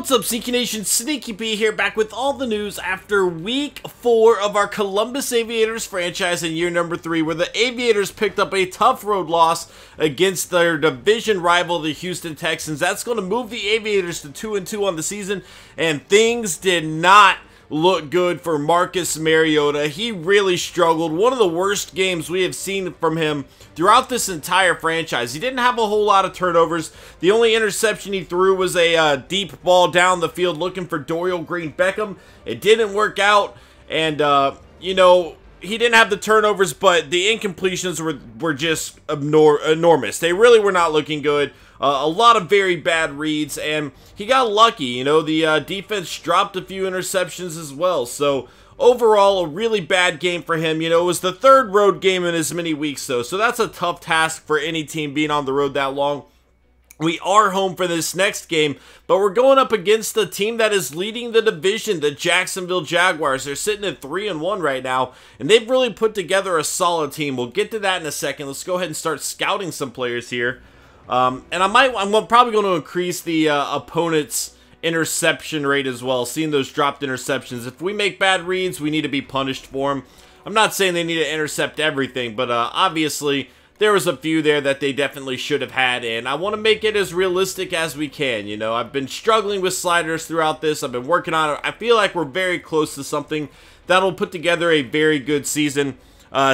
What's up, Sneaky Nation? Sneaky P here, back with all the news after week 4 of our Columbus Aviators franchise in year number 3, where the Aviators picked up a tough road loss against their division rival, the Houston Texans. That's going to move the Aviators to 2-2 on the season, and things did not look good for Marcus Mariota. He really struggled. One of the worst games we have seen from him throughout this entire franchise. He didn't have a whole lot of turnovers. The only interception he threw was a deep ball down the field looking for Dorial Green-Beckham. It didn't work out, and you know, he didn't have the turnovers, but the incompletions were just enormous. They really were not looking good. A lot of very bad reads, and he got lucky. You know, the defense dropped a few interceptions as well. So overall, a really bad game for him. You know, it was the third road game in as many weeks, though, so that's a tough task for any team being on the road that long. We are home for this next game, but we're going up against the team that is leading the division, the Jacksonville Jaguars. They're sitting at 3-1 right now, and they've really put together a solid team. We'll get to that in a second. Let's go ahead and start scouting some players here. And I'm probably going to increase the opponent's interception rate as well, seeing those dropped interceptions. If we make bad reads, we need to be punished for them. I'm not saying they need to intercept everything, but obviously there was a few there that they definitely should have had, and I want to make it as realistic as we can. You know, I've been struggling with sliders throughout this. I've been working on it. I feel like we're very close to something that'll put together a very good season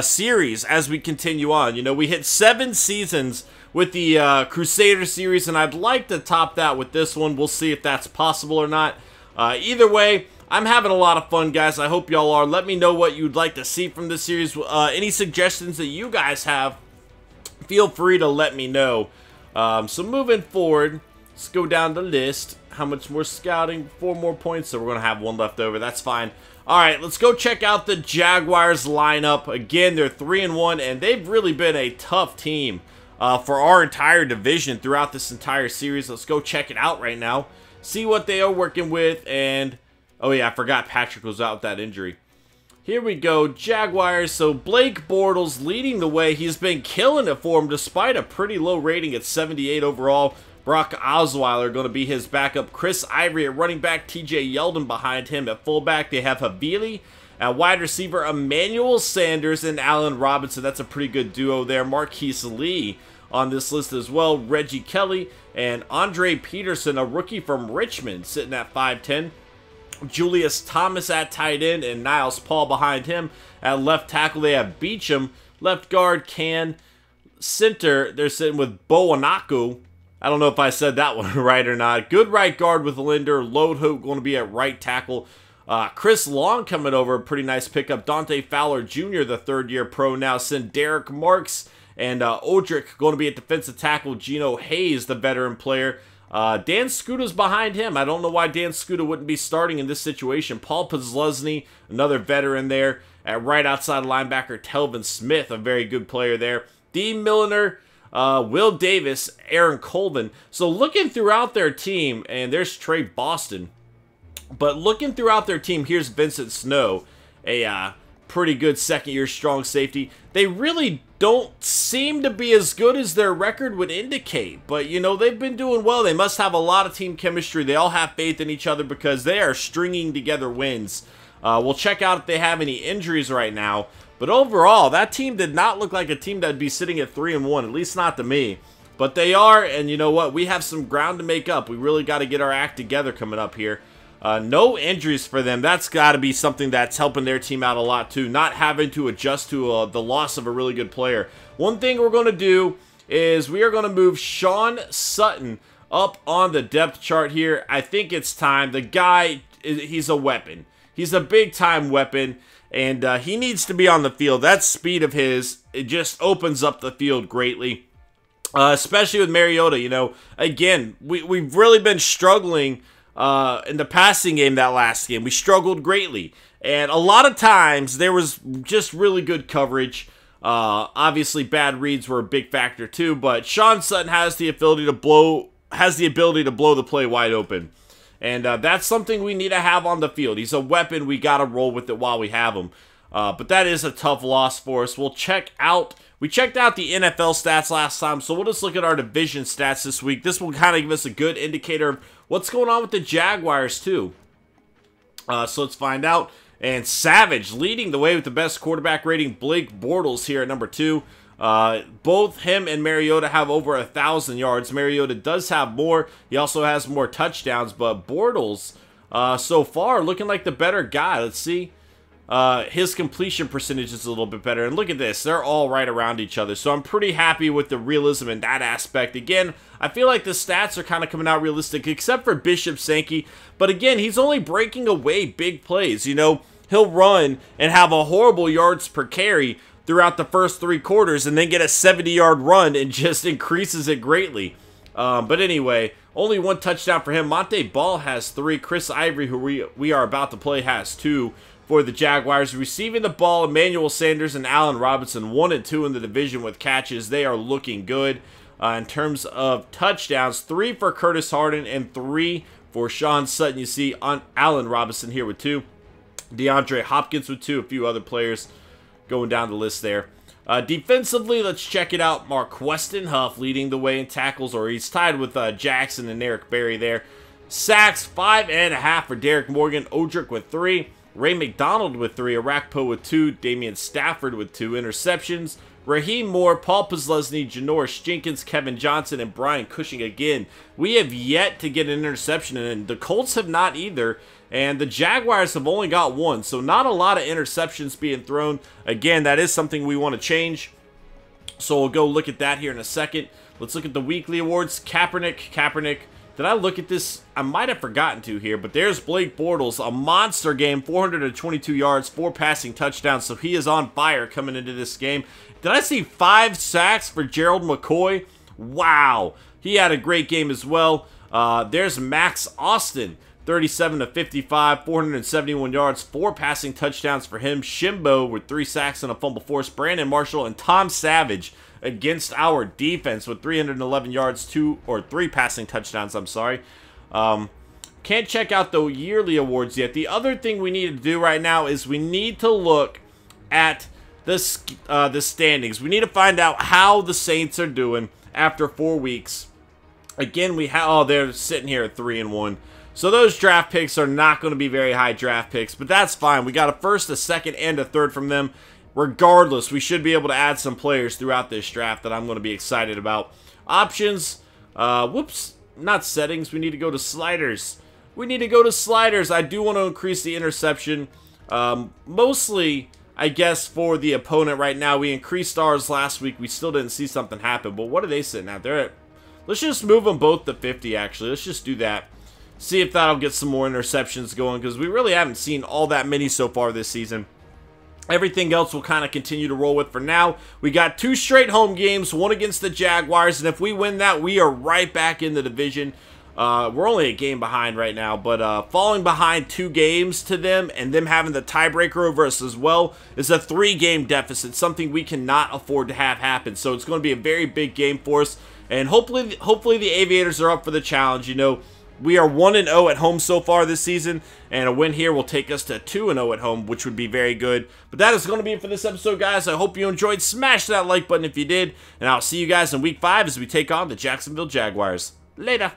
series as we continue on. You know, we hit 7 seasons with the Crusader series, and I'd like to top that with this one. We'll see if that's possible or not. Either way, I'm having a lot of fun, guys. I hope y'all are. Let me know what you'd like to see from this series. Any suggestions that you guys have, feel free to let me know. So moving forward, let's go down the list. How much more scouting? 4 more points, so we're going to have 1 left over. That's fine. All right, let's go check out the Jaguars lineup. Again, they're 3-1, and they've really been a tough team for our entire division throughout this entire series. Let's go check it out right now. See what they are working with. And, oh yeah, I forgot Patrick was out with that injury. Here we go, Jaguars. So Blake Bortles leading the way. He's been killing it for him despite a pretty low rating at 78 overall. Brock Osweiler going to be his backup. Chris Ivory at running back. TJ Yeldon behind him at fullback. They have Havili at wide receiver. Emmanuel Sanders and Allen Robinson. That's a pretty good duo there. Marquise Lee on this list as well. Reggie Kelly and Andre Peterson, a rookie from Richmond, sitting at 5'10". Julius Thomas at tight end, and Niles Paul behind him. At left tackle, they have Beecham. Left guard, Can. Center, they're sitting with Boanaku. I don't know if I said that one right or not. Good right guard with Linder. Lode Hope going to be at right tackle. Chris Long coming over, a pretty nice pickup. Dante Fowler Jr., the third-year pro now. Send Derek Marks and Odrick going to be at defensive tackle. Geno Hayes, the veteran player. Dan Scuta's behind him. I don't know why Dan Scuta wouldn't be starting in this situation. Paul Posluszny, another veteran there. At right outside linebacker, Telvin Smith, a very good player there. Dean Milliner, Will Davis, Aaron Colvin. So looking throughout their team, and there's Trey Boston. But looking throughout their team, here's Vincent Snow, a pretty good second-year strong safety. They really don't seem to be as good as their record would indicate. But, you know, they've been doing well. They must have a lot of team chemistry. They all have faith in each other because they are stringing together wins. We'll check out if they have any injuries right now. But overall, that team did not look like a team that would be sitting at 3-1, at least not to me. But they are, and you know what? We have some ground to make up. We really got to get our act together coming up here. No injuries for them. That's got to be something that's helping their team out a lot too. Not having to adjust to the loss of a really good player. One thing we're going to do is we are going to move Sean Sutton up on the depth chart here. I think it's time. The guy, he's a weapon. He's a big-time weapon, and he needs to be on the field. That speed of his, it just opens up the field greatly, especially with Mariota. You know, again, we've really been struggling in the passing game. That last game, we struggled greatly, and a lot of times there was just really good coverage. Obviously, bad reads were a big factor too. But Sean Sutton has the ability to blow the play wide open, and that's something we need to have on the field. He's a weapon. We got to roll with it while we have him. But that is a tough loss for us. We checked out the NFL stats last time, so we'll just look at our division stats this week. This will kind of give us a good indicator of what's going on with the Jaguars, too. So let's find out. And Savage leading the way with the best quarterback rating, Blake Bortles here at number 2. Both him and Mariota have over 1,000 yards. Mariota does have more. He also has more touchdowns, but Bortles, so far, looking like the better guy. Let's see. His completion percentage is a little bit better. And look at this. They're all right around each other. So I'm pretty happy with the realism in that aspect. Again, I feel like the stats are kind of coming out realistic, except for Bishop Sankey. But again, he's only breaking away big plays. You know, he'll run and have a horrible yards per carry throughout the first 3 quarters and then get a 70-yard run and just increases it greatly. But anyway, only 1 touchdown for him. Monte Ball has 3. Chris Ivory, who we are about to play, has 2 for the Jaguars. Receiving the ball, Emmanuel Sanders and Allen Robinson, 1 and 2 in the division with catches. They are looking good. In terms of touchdowns, 3 for Curtis Harden and 3 for Sean Sutton. You see on Allen Robinson here with 2. DeAndre Hopkins with 2. A few other players going down the list there. Defensively, let's check it out. Mark Weston Huff leading the way in tackles, or he's tied with Jackson and Eric Berry there. Sacks, 5.5 for Derek Morgan. Odrick with 3. Ray McDonald with 3. Arakpo with 2. Damian Stafford with 2 interceptions. Raheem Moore, Paul Posluszny, Janoris Jenkins, Kevin Johnson, and Brian Cushing again. We have yet to get an interception, and the Colts have not either. And the Jaguars have only got 1, so not a lot of interceptions being thrown. Again, that is something we want to change. So we'll go look at that here in a second. Let's look at the weekly awards. Kaepernick. Did I look at this? I might have forgotten to here, but there's Blake Bortles. A monster game, 422 yards, 4 passing touchdowns, so he is on fire coming into this game. Did I see 5 sacks for Gerald McCoy? Wow. He had a great game as well. There's Max Austin. 37 to 55, 471 yards, 4 passing touchdowns for him. Shimbo with 3 sacks and a fumble force. Brandon Marshall and Tom Savage against our defense with 311 yards, 3 passing touchdowns, I'm sorry. Can't check out the yearly awards yet. The other thing we need to do right now is we need to look at the standings. We need to find out how the Saints are doing after 4 weeks. Again, they're sitting here at 3-1. So those draft picks are not going to be very high draft picks, but that's fine. We got a first, a second, and a third from them. Regardless, we should be able to add some players throughout this draft that I'm going to be excited about. Options, not settings. We need to go to sliders. I do want to increase the interception. Mostly, I guess, for the opponent right now. We increased ours last week. We still didn't see something happen, but what are they sitting at? Let's just move them both to 50, actually. Let's just do that. See if that'll get some more interceptions going, because we really haven't seen all that many so far this season. Everything else we'll kind of continue to roll with for now. We got 2 straight home games, 1 against the Jaguars, and if we win that, we are right back in the division. We're only a game behind right now, but falling behind 2 games to them and them having the tiebreaker over us as well is a 3-game deficit, something we cannot afford to have happen. So it's going to be a very big game for us, and hopefully the Aviators are up for the challenge. You know, we are 1-0 at home so far this season, and a win here will take us to 2-0 at home, which would be very good. But that is going to be it for this episode, guys. I hope you enjoyed. Smash that like button if you did, and I'll see you guys in Week 5 as we take on the Jacksonville Jaguars. Later.